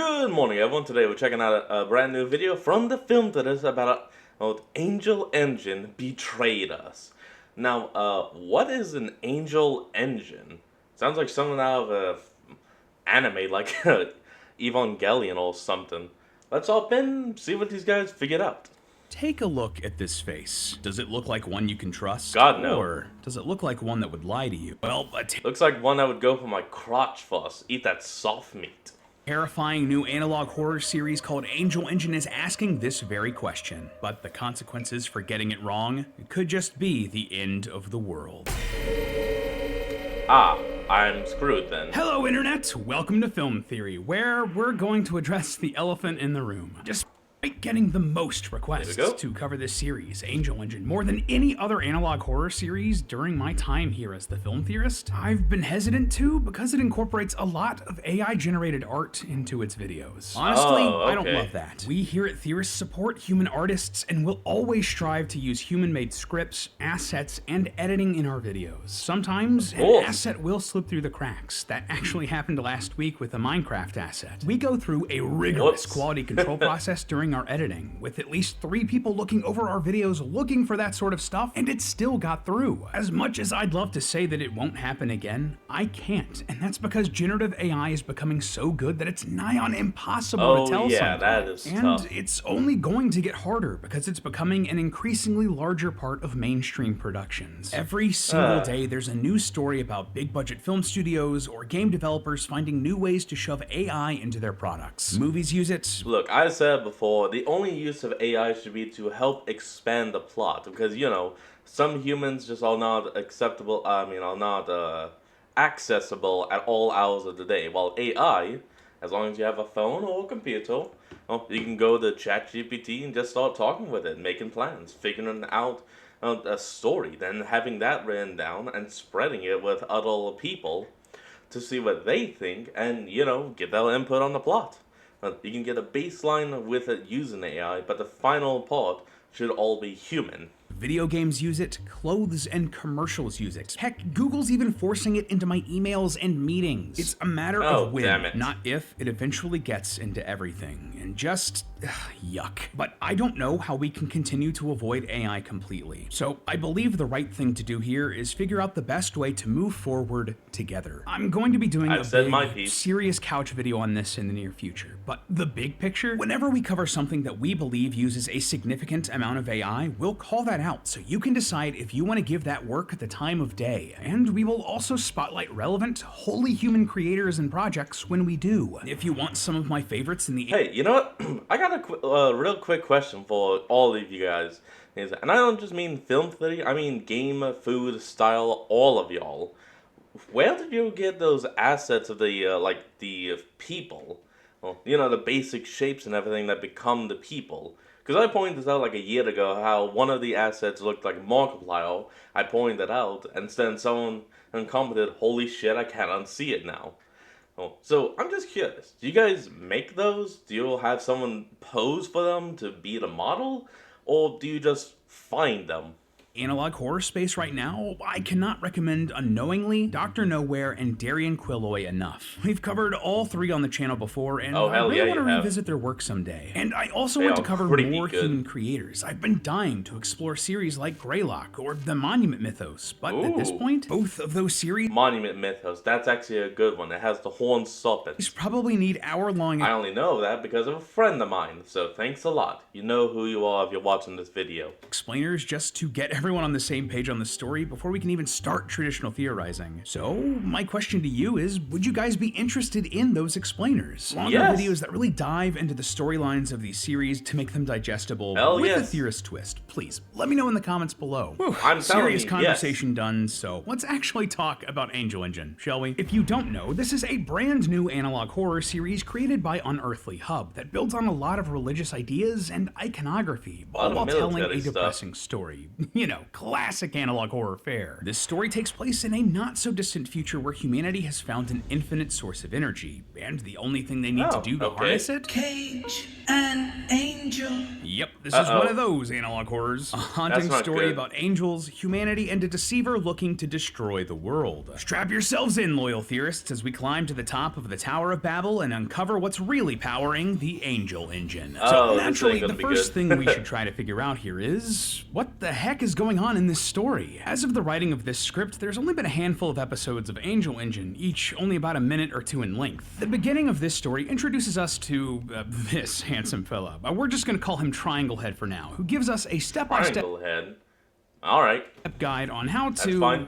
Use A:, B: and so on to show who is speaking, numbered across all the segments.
A: Good morning, everyone. Today we're checking out a brand new video from the film that is about Angel Engine betrayed us. Now, what is an Angel Engine? Sounds like something out of a anime, like Evangelion or something. Let's hop in, see what these guys figured out.
B: Take a look at this face. Does it look like one you can trust?
A: God, no.
B: Or does it look like one that would lie to you? Well,
A: Looks like one that would go for my crotch fuss. Eat that soft meat.
B: terrifying new analog horror series called Angel Engine is asking this very question. But the consequences for getting it wrong could just be the end of the world.
A: Ah, I'm screwed then.
B: Hello, Internet! Welcome to Film Theory, where we're going to address the elephant in the room. Despite getting the most requests to cover this series, Angel Engine, more than any other analog horror series during my time here as the film theorist, I've been hesitant to because it incorporates a lot of AI-generated art into its videos. Honestly, I don't love that. We here at Theorists support human artists and will always strive to use human-made scripts, assets, and editing in our videos. Sometimes an asset will slip through the cracks. That actually happened last week with a Minecraft asset. We go through a rigorous quality control process during our editing, with at least 3 people looking over our videos looking for that sort of stuff, and it still got through. As much as I'd love to say that it won't happen again, I can't, and that's because generative AI is becoming so good that it's nigh on impossible to tell something.
A: That is
B: and
A: tough.
B: It's only going to get harder because it's becoming an increasingly larger part of mainstream productions. Every single day there's a new story about big budget film studios or game developers finding new ways to shove AI into their products. Movies use it.
A: Look, I said before, the only use of AI should be to help expand the plot, because, you know, some humans just are not acceptable, are not accessible at all hours of the day, while AI, as long as you have a phone or a computer, well, you can go to ChatGPT and just start talking with it, making plans, figuring out a story, then having that written down and spreading it with other people to see what they think and, you know, get their input on the plot. You can get a baseline with it using AI, but the final part should all be human.
B: Video games use it, clothes and commercials use it. Heck, Google's even forcing it into my emails and meetings. It's a matter of when, not if, it eventually gets into everything. And just, yuck. But I don't know how we can continue to avoid AI completely. So I believe the right thing to do here is figure out the best way to move forward together. I'm going to be doing a big, serious couch video on this in the near future. But the big picture, whenever we cover something that we believe uses a significant amount of AI, we'll call that out so you can decide if you want to give that work the time of day. And we will also spotlight relevant, wholly human creators and projects when we do. If you want some of my favorites in the—
A: Hey, you know what? I got a real quick question for all of you guys. And I don't just mean film theory, I mean game, food, style, all of y'all. Where did you get those assets of the, the people? Well, you know, the basic shapes and everything that become the people. Because I pointed this out like a year ago, how one of the assets looked like Markiplier. I pointed it out, and then someone commented, "Holy shit, I can't unsee it now." Oh, so I'm just curious, do you guys make those? Do you have someone pose for them to be the model? Or do you just find them?
B: Analog horror space right now, I cannot recommend Unknowingly, Dr. Nowhere, and Darian Quilloy enough. We've covered all 3 on the channel before, and I really want to revisit their work someday. And I also want to cover more human creators. I've been dying to explore series like Greylock or the Monument Mythos, but at this point, both of those series—
A: Monument Mythos, that's actually a good one. It has the horned serpent.
B: Probably need hour-long—
A: I only know that because of a friend of mine, so thanks a lot. You know who you are if you're watching this video.
B: Explainers just to get everyone on the same page on the story before we can even start traditional theorizing. So, my question to you is, would you guys be interested in those explainers? Longer videos that really dive into the storylines of these series to make them digestible with a theorist twist. Please, let me know in the comments below.
A: I'm
B: serious conversation done, so let's actually talk about Angel Engine, shall we? If you don't know, this is a brand new analog horror series created by Unearthly Hub that builds on a lot of religious ideas and iconography, all while telling a depressing story. You know, classic analog horror fare. This story takes place in a not-so-distant future where humanity has found an infinite source of energy, and the only thing they need to do to harness it—
C: Cage. an angel.
B: Yep, this is one of those analog horrors. A haunting story about angels, humanity, and a deceiver looking to destroy the world. Strap yourselves in, loyal theorists, as we climb to the top of the Tower of Babel and uncover what's really powering the Angel Engine. So naturally, the first thing we should try to figure out here is, what the heck is going on in this story? As of the writing of this script, there's only been a handful of episodes of Angel Engine, each only about a minute or two in length. The beginning of this story introduces us to this handsome fella. We're just gonna call him Triangle Head for now, who gives us a step-by-step
A: Triangle Head. All right.
B: Guide on how to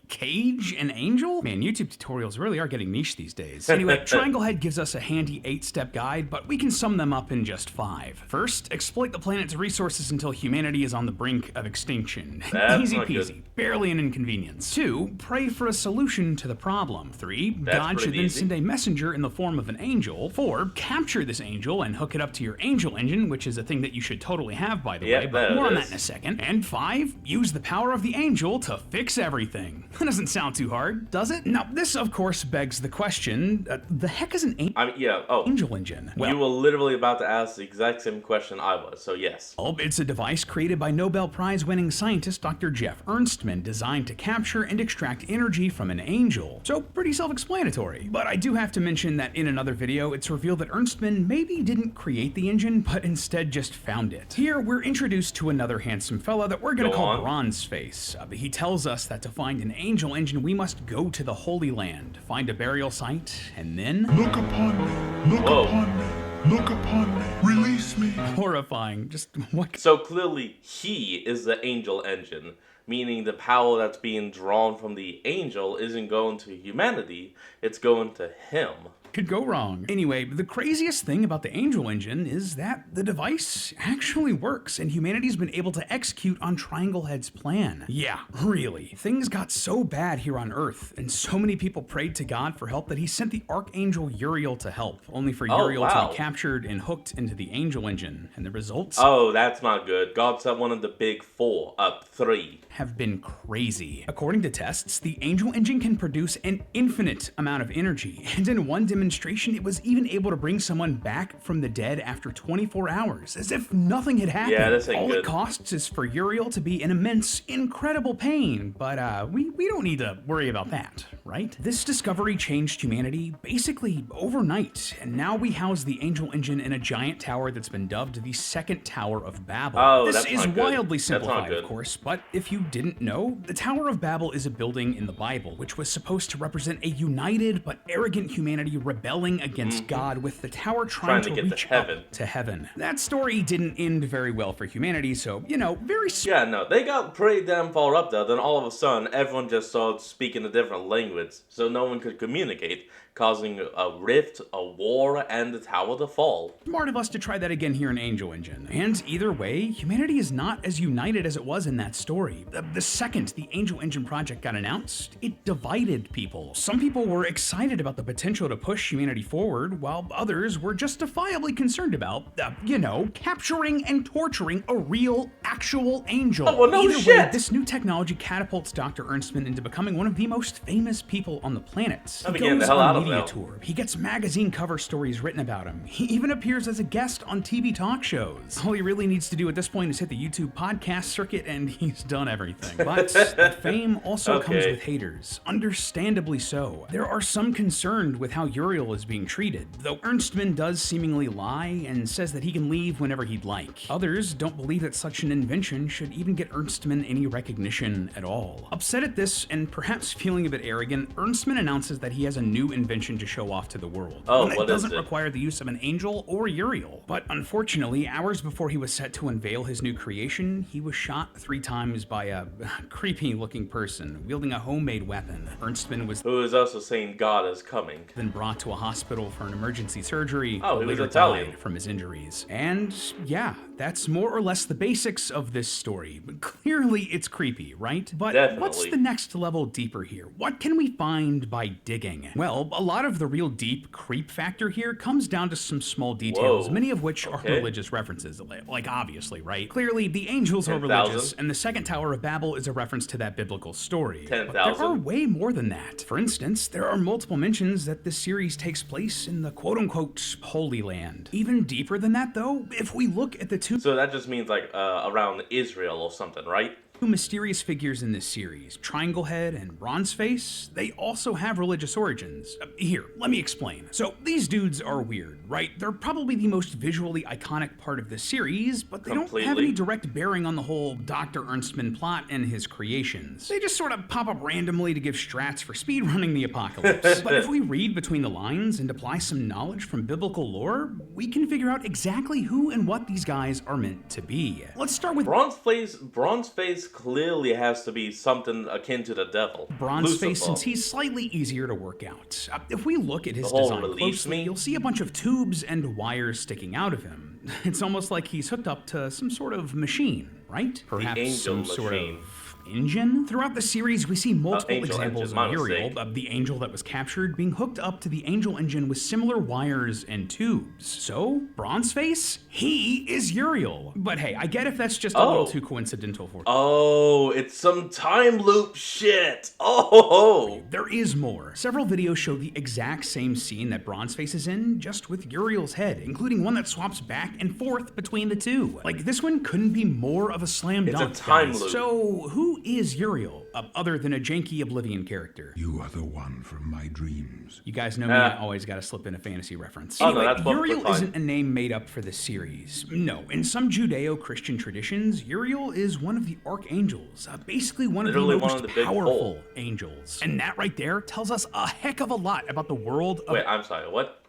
B: cage an angel? Man, YouTube tutorials really are getting niche these days. Anyway, Triangle Head gives us a handy 8-step guide, but we can sum them up in just 5. First, exploit the planet's resources until humanity is on the brink of extinction. Easy peasy, barely an inconvenience. 2, pray for a solution to the problem. 3, God should then send a messenger in the form of an angel. 4, capture this angel and hook it up to your Angel Engine, which is a thing that you should totally have, by the way, but more on that in a second. And 5, use the power of the angel to fix everything. That doesn't sound too hard, does it? Now, this of course begs the question, the heck is an Angel Engine?
A: Well, you were literally about to ask the exact same question I was, so yes.
B: It's a device created by Nobel Prize-winning scientist Dr. Jeff Ernstman, designed to capture and extract energy from an angel. So, pretty self-explanatory. But I do have to mention that in another video, it's revealed that Ernstman maybe didn't create the engine, but instead just found it. Here, we're introduced to another handsome fella that we're gonna call Bronzeface. He tells us that to find an Angel Engine, we must go to the Holy Land, find a burial site, and then...
D: Look upon me, look upon me, look upon me, release me.
B: Horrifying, just what?
A: So clearly, he is the Angel Engine, meaning the power that's being drawn from the angel isn't going to humanity, it's going to him.
B: Could go wrong. Anyway, the craziest thing about the Angel Engine is that the device actually works, and humanity's been able to execute on Triangle Head's plan. Yeah, really. Things got so bad here on Earth, and so many people prayed to God for help that he sent the Archangel Uriel to help, only for Uriel to be captured and hooked into the Angel Engine. And the results?
A: Oh, that's not good. God sent one of the big 3.
B: Have been crazy. According to tests, the Angel Engine can produce an infinite amount of energy, and in one demonstration, it was even able to bring someone back from the dead after 24 hours, as if nothing had happened.
A: Yeah, this ain't
B: All
A: good.
B: it costs is for Uriel to be in immense, incredible pain, but we don't need to worry about that, right? This discovery changed humanity basically overnight, and now we house the Angel Engine in a giant tower that's been dubbed the Second Tower of Babel.
A: Oh,
B: this
A: that's
B: is
A: not good.
B: wildly
A: That's not
B: simplified,
A: good.
B: of course, but if you didn't know, the Tower of Babel is a building in the Bible, which was supposed to represent a united but arrogant humanity rebelling against God, with the tower trying to reach up to heaven. That story didn't end very well for humanity, so, you know, very...
A: Yeah, no, they got pretty damn far up there, then all of a sudden, everyone just started speaking a different language, so no one could communicate, causing a rift, a war, and the tower to fall.
B: Smart of us to try that again here in Angel Engine. And either way, humanity is not as united as it was in that story. The second the Angel Engine project got announced, it divided people. Some people were excited about the potential to push humanity forward, while others were justifiably concerned about, you know, capturing and torturing a real, actual angel.
A: Oh, well, no
B: either
A: shit.
B: way, this new technology catapults Dr. Ernstman into becoming one of the most famous people on the planet. He goes on media tour. He gets magazine cover stories written about him. He even appears as a guest on TV talk shows. All he really needs to do at this point is hit the YouTube podcast circuit, and he's done everything. But that fame also comes with haters, understandably so. There are some concerned with how Uriel is being treated, though Ernstman does seemingly lie and says that he can leave whenever he'd like. Others don't believe that such an invention should even get Ernstman any recognition at all. Upset at this, and perhaps feeling a bit arrogant, Ernstman announces that he has a new invention to show off to the world. One that doesn't require the use of an angel or Uriel. But unfortunately, hours before he was set to unveil his new creation, he was shot 3 times by a creepy-looking person wielding a homemade weapon. Ernstman was...
A: Who is also saying God is coming.
B: Then brought to a hospital for an emergency surgery.
A: Oh, he was Italian.
B: Died from his injuries. And yeah, that's more or less the basics of this story. But clearly it's creepy, right? But what's the next level deeper here? What can we find by digging? Well, a lot of the real deep creep factor here comes down to some small details, many of which are religious references, like obviously, right? Clearly, the angels are religious, and the second Tower of Babel is a reference to that biblical story.
A: 10,000.
B: But there are way more than that. For instance, there are multiple mentions that this series takes place in the quote-unquote Holy Land. Even deeper than that, though, if we look at the two...
A: So that just means like around Israel or something, right?
B: Two mysterious figures in this series, Triangle Head and Bronze Face, they also have religious origins. Here, let me explain. So, these dudes are weird, right? They're probably the most visually iconic part of the series, but they don't have any direct bearing on the whole Dr. Ernstman plot and his creations. They just sort of pop up randomly to give strats for speedrunning the apocalypse. But if we read between the lines and apply some knowledge from biblical lore, we can figure out exactly who and what these guys are meant to be. Let's start with
A: Bronze Face clearly has to be something akin to the devil.
B: Bronze Face, since he's slightly easier to work out. If we look at his design closely, you'll see a bunch of tubes and wires sticking out of him. It's almost like he's hooked up to some sort of machine, right? Perhaps some sort of engine? Throughout the series, we see multiple examples of Uriel, the angel that was captured, being hooked up to the angel engine with similar wires and tubes. So, Bronze Face, he is Uriel. But hey, I get if that's just a little too coincidental for you.
A: Oh, it's some time loop shit. Oh!
B: There is more. Several videos show the exact same scene that Bronze Face is in, just with Uriel's head, including one that swaps back and forth between the two. Like, this one couldn't be more of a slam dunk.
A: It's a time loop.
B: So, who is Uriel, other than a janky Oblivion character?
D: You are the one from my dreams.
B: You guys know me, I always gotta slip in a fantasy reference.
A: Anyway, no, that's
B: Uriel isn't a name made up for this series. No, in some Judeo-Christian traditions, Uriel is one of the archangels, basically one of the most powerful angels. And that right there tells us a heck of a lot about the world of...
A: Wait, I'm sorry, what?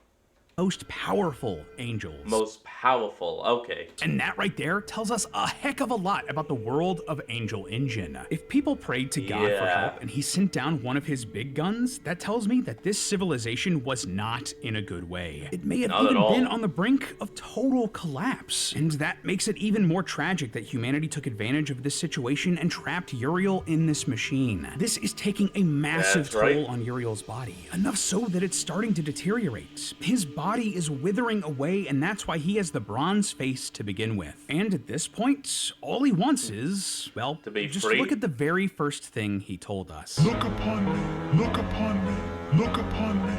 B: Most powerful angels.
A: Most powerful, okay.
B: And that right there tells us a heck of a lot about the world of Angel Engine. If people prayed to God for help and he sent down one of his big guns, that tells me that this civilization was not in a good way. It may have even been on the brink of total collapse. And that makes it even more tragic that humanity took advantage of this situation and trapped Uriel in this machine. This is taking a massive toll on Uriel's body, enough so that it's starting to deteriorate. His body is withering away, and that's why he has the Bronze Face to begin with. And at this point, all he wants is, well,
A: to be
B: just
A: free.
B: Look at the very first thing he told us.
D: Look upon me, look upon me, look upon me.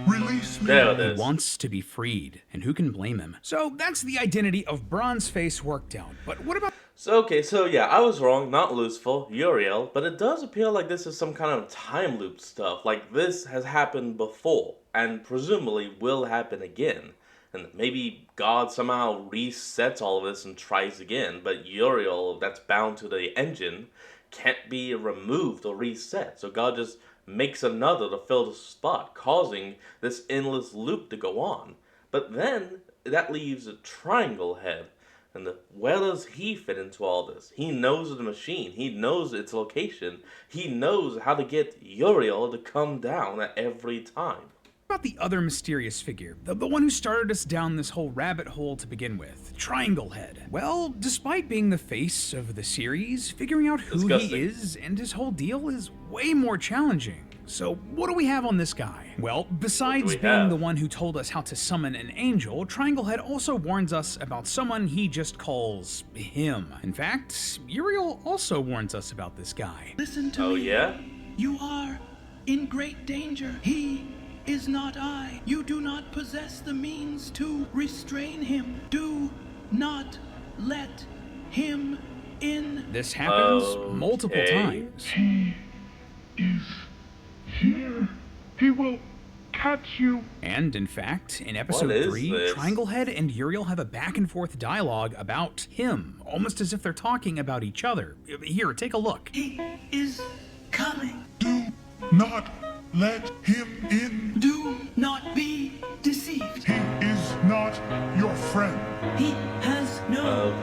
D: Release me.
A: There it is.
B: He wants to be freed, and who can blame him? So that's the identity of Bronze Face worked out. But what about...
A: So yeah, I was wrong, not Lucifer, Uriel, but it does appear like this is some kind of time loop stuff. Like this has happened before, and presumably will happen again. And maybe God somehow resets all of this and tries again, but Uriel, that's bound to the engine, can't be removed or reset. So God just makes another to fill the spot, causing this endless loop to go on. But then that leaves a Triangle Head. And where does he fit into all this? He knows the machine. He knows its location. He knows how to get Uriel to come down at every time.
B: What about the other mysterious figure? The one who started us down this whole rabbit hole to begin with, Triangle Head. Well, despite being the face of the series, figuring out who he is and his whole deal is way more challenging. So what do we have on this guy? Well, besides being the one who told us how to summon an angel, Triangle Head also warns us about someone he just calls him. In fact, Uriel also warns us about this guy.
C: Listen to me.
A: Oh yeah?
C: You are in great danger. He is not I. You do not possess the means to restrain him. Do not let him in.
B: This happens multiple times.
D: He is here. He will catch you.
B: And in fact, in episode 3, Triangle Head and Uriel have a back and forth dialogue about him, almost as if they're talking about each other. Here, take a look.
C: He is coming.
D: Do not let him in.
C: Do not be deceived.
D: He is not your friend.
C: He has no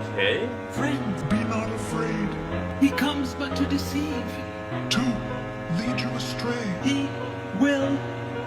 C: friend.
D: Be not afraid.
C: He comes but to deceive.
D: To lead you astray.
C: He will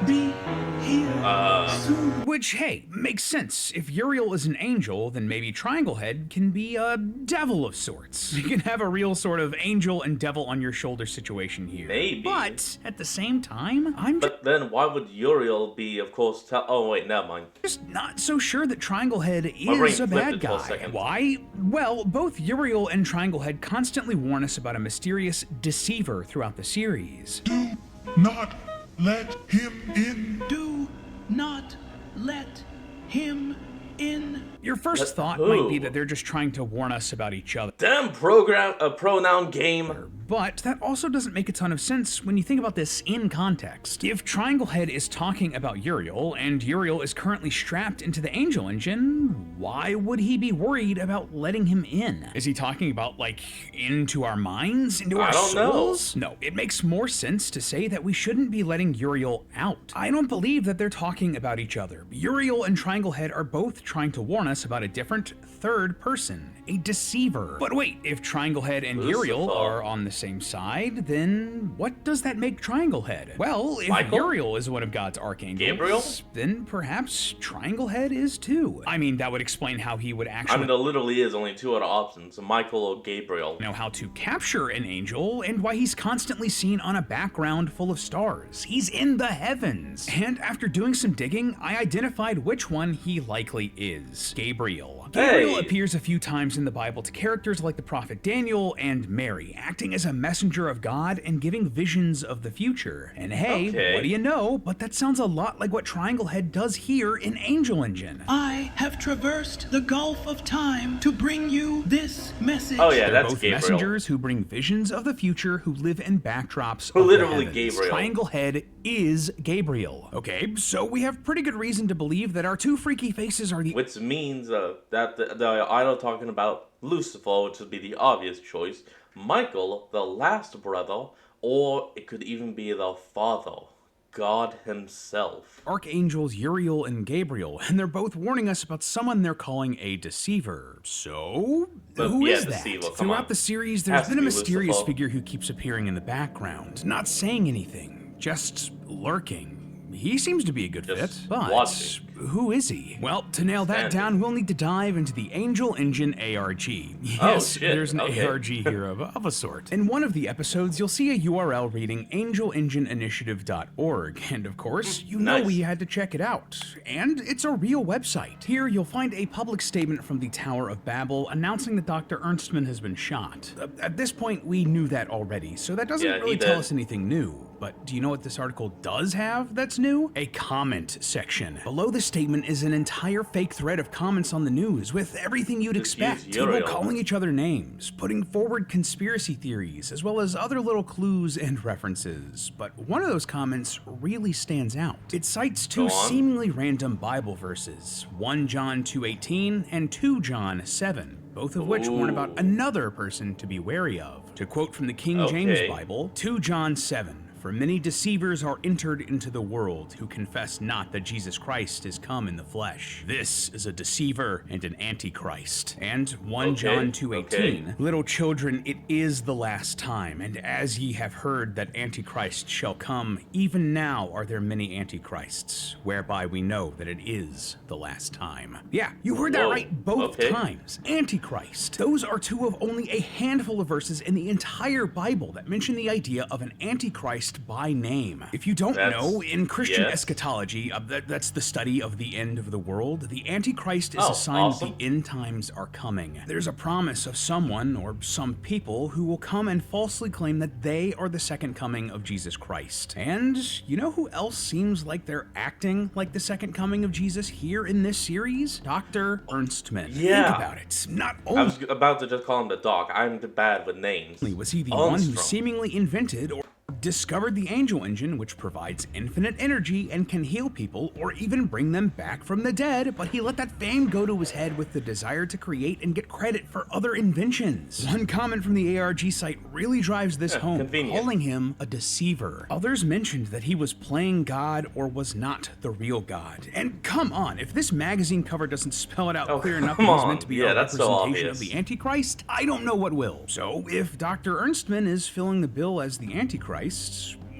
C: be here soon.
B: Which, hey, makes sense. If Uriel is an angel, then maybe Triangle Head can be a devil of sorts. You can have a real sort of angel and devil on your shoulder situation here.
A: Maybe.
B: But at the same time,
A: But then why would Uriel be, of course, oh wait, never mind.
B: just not so sure that Triangle Head
A: My brain
B: is a
A: flipped
B: bad
A: it for a
B: guy.
A: second.
B: Why? Well, both Uriel and Triangle Head constantly warn us about a mysterious deceiver throughout the series.
D: Do not let him in.
C: Do not let him in.
B: Your first
A: Let
B: thought
A: who?
B: might be that they're just trying to warn us about each other.
A: Damn pronoun game.
B: But that also doesn't make a ton of sense when you think about this in context. If Triangle Head is talking about Uriel, and Uriel is currently strapped into the Angel Engine, why would he be worried about letting him in? Is he talking about, like, into our minds? Into our
A: I don't know.
B: souls? No, it makes more sense to say that we shouldn't be letting Uriel out. I don't believe that they're talking about each other. Uriel and Triangle Head are both trying to warn us about a different third person, a deceiver. But wait, if Triangle Head and Uriel
A: Lucifer.
B: are on the same side, then what does that make Triangle Head? Well, if
A: Michael?
B: Uriel is one of God's archangels,
A: Gabriel?
B: then perhaps Triangle Head is too. I mean, that would explain how he would
A: I
B: actually
A: mean, there literally is only two other options, Michael or Gabriel.
B: know how to capture an angel and why he's constantly seen on a background full of stars. He's in the heavens. And after doing some digging, I identified which one he likely is. Gabriel. Gabriel
A: Hey.
B: appears a few times in the Bible to characters like the prophet Daniel and Mary, acting as a messenger of God and giving visions of the future. And hey,
A: Okay.
B: what do you know? But that sounds a lot like what Triangle Head does here in Angel Engine.
C: I have traversed the gulf of time to bring you this message.
A: Oh yeah,
B: They're
A: that's
B: both
A: Gabriel.
B: messengers who bring visions of the future who live in backdrops
A: Who
B: of
A: literally
B: the heavens.
A: Gabriel.
B: Triangle Head is Gabriel. Okay, so we have pretty good reason to believe that our two freaky faces are the
A: Which means that the idol talking about Lucifer, which would be the obvious choice, Michael, the last brother, or it could even be the father, God himself.
B: archangels Uriel and Gabriel, and they're both warning us about someone they're calling a deceiver. So,
A: But
B: who
A: yeah,
B: is that?
A: deceiver, come
B: Throughout
A: on.
B: the series,
A: Has
B: there's
A: to
B: been a
A: be
B: mysterious
A: Lucifer.
B: figure who keeps appearing in the background, not saying anything, just lurking. He seems to be a good
A: Just
B: fit, but
A: watching.
B: who is he? Well, to nail that
A: Standing.
B: down, we'll need to dive into the Angel Engine ARG. Yes,
A: Oh, shit,
B: there's an
A: okay.
B: ARG here of a sort. In one of the episodes, you'll see a URL reading angelengineinitiative.org, and of course, you know
A: Nice.
B: we had to check it out. And it's a real website. Here, you'll find a public statement from the Tower of Babel announcing that Dr. Ernstman has been shot. At this point, we knew that already, so that doesn't
A: Yeah, he
B: really tell
A: did.
B: us anything new. But do you know what this article does have that's new? A comment section. Below the statement is an entire fake thread of comments on the news with everything you'd
A: Just
B: expect.
A: use
B: People
A: Uriel.
B: calling each other names, putting forward conspiracy theories, as well as other little clues and references. But one of those comments really stands out. It cites two
A: Go on.
B: seemingly random Bible verses, 1 John 2:18 and 2 John 7. Both of which warn about
A: Ooh.
B: another person to be wary of. To quote from the King James
A: Okay.
B: Bible, 2 John 7. For many deceivers are entered into the world who confess not that Jesus Christ is come in the flesh. This is a deceiver and an antichrist. And 1
A: Okay,
B: John 2:18.
A: okay.
B: Little children, it is the last time, and as ye have heard that Antichrist shall come, even now are there many antichrists, whereby we know that it is the last time. Yeah, you heard that
A: Whoa,
B: right both
A: okay.
B: times. Antichrist. Those are two of only a handful of verses in the entire Bible that mention the idea of an antichrist by name. If you don't
A: That's-
B: know, in Christian
A: yes.
B: eschatology, that's the study of the end of the world, the antichrist is
A: Oh,
B: a sign
A: awesome.
B: that the end times are coming. There's a promise of someone or some people who will come and falsely claim that they are the second coming of Jesus Christ. And you know who else seems like they're acting like the second coming of Jesus here in this series? Dr. Ernstman.
A: Yeah.
B: Think about it. Not
A: I
B: only
A: was about to just call him the doc. I'm bad with names.
B: was he the one who
A: Armstrong.
B: seemingly invented or discovered the Angel Engine, which provides infinite energy and can heal people or even bring them back from the dead, but he let that fame go to his head with the desire to create and get credit for other inventions. One comment from the ARG site really drives this home,
A: convenient.
B: calling him a deceiver. Others mentioned that he was playing God or was not the real God. And come on, if this magazine cover doesn't spell it out
A: Oh,
B: clear enough
A: come
B: that he's
A: on.
B: meant to be
A: Yeah,
B: a
A: that's so
B: representation of
A: obvious.
B: the Antichrist, I don't know what will. So if Dr. Ernstman is filling the bill as the Antichrist,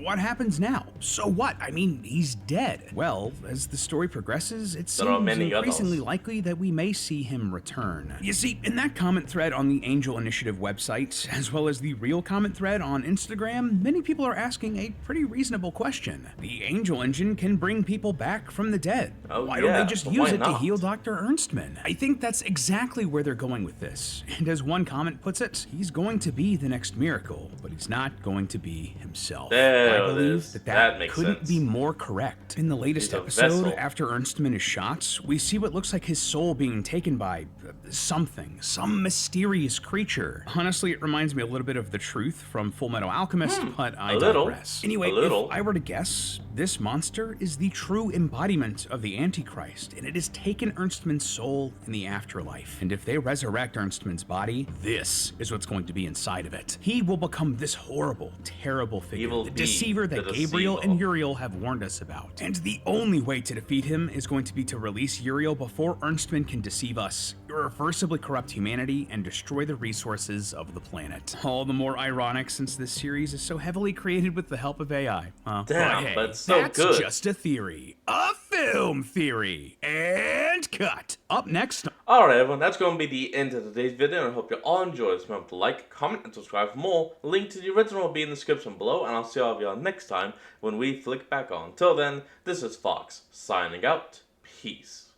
B: what happens now? So what? I mean, he's dead. Well, as the story progresses, it
A: There are
B: seems
A: many
B: increasingly
A: others.
B: likely that we may see him return. You see, in that comment thread on the Angel Initiative website, as well as the real comment thread on Instagram, many people are asking a pretty reasonable question. The Angel Engine can bring people back from the dead.
A: Oh,
B: Why don't
A: yeah,
B: they just
A: but
B: use
A: why
B: it to
A: not?
B: heal Dr. Ernstman? I think that's exactly where they're going with this. And as one comment puts it, he's going to be the next miracle, but he's not going to be himself.
A: There
B: I
A: it
B: believe
A: is.
B: that
A: That makes
B: couldn't
A: sense.
B: be more correct. In the latest
A: He's a
B: episode,
A: vessel.
B: after Ernstman is shot, we see what looks like his soul being taken by something, some mysterious creature. Honestly, it reminds me a little bit of The Truth from Full Metal Alchemist, but I
A: A little.
B: digress. Anyway,
A: A little.
B: if I were to guess, this monster is the true embodiment of the Antichrist, and it has taken Ernstman's soul in the afterlife. And if they resurrect Ernstman's body, this is what's going to be inside of it. He will become this horrible, terrible figure,
A: will
B: the
A: be
B: deceiver that
A: the
B: Gabriel
A: deceiver.
B: and Uriel have warned us about. And the only way to defeat him is going to be to release Uriel before Ernstman can deceive us, irreversibly corrupt humanity, and destroy the resources of the planet. All the more ironic since this series is so heavily created with the help of AI.
A: Damn,
B: hey,
A: but it's so
B: that's
A: good.
B: just a theory. A film theory. And cut. Up next.
A: Alright everyone, that's going to be the end of today's video, and I hope you all enjoyed this. Remember to like, comment, and subscribe for more. Link to the original will be in the description below, and I'll see all of y'all next time when we flick back on. Till then, this is Fox, signing out. Peace.